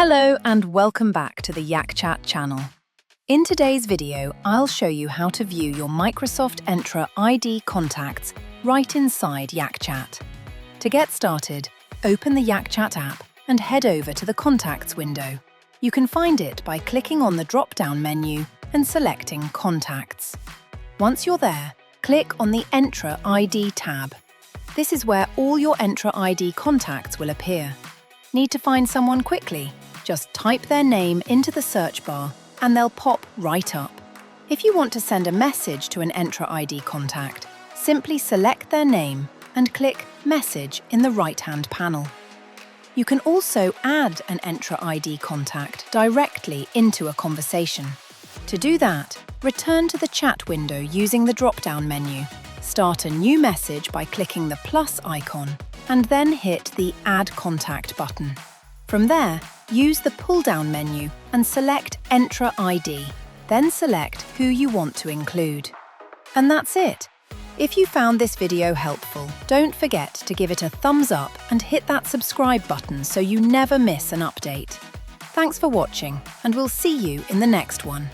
Hello and welcome back to the YakChat channel. In today's video, I'll show you how to view your Microsoft Entra ID contacts right inside YakChat. To get started, open the YakChat app and head over to the Contacts window. You can find it by clicking on the drop-down menu and selecting Contacts. Once you're there, click on the Entra ID tab. This is where all your Entra ID contacts will appear. Need to find someone quickly? Just type their name into the search bar and they'll pop right up. If you want to send a message to an Entra ID contact, simply select their name and click Message in the right-hand panel. You can also add an Entra ID contact directly into a conversation. To do that, return to the chat window using the drop-down menu. Start a new message by clicking the plus icon and then hit the Add Contact button. From there, use the pull-down menu and select Entra ID, then select who you want to include. And that's it. If you found this video helpful, don't forget to give it a thumbs up and hit that subscribe button so you never miss an update. Thanks for watching, and we'll see you in the next one.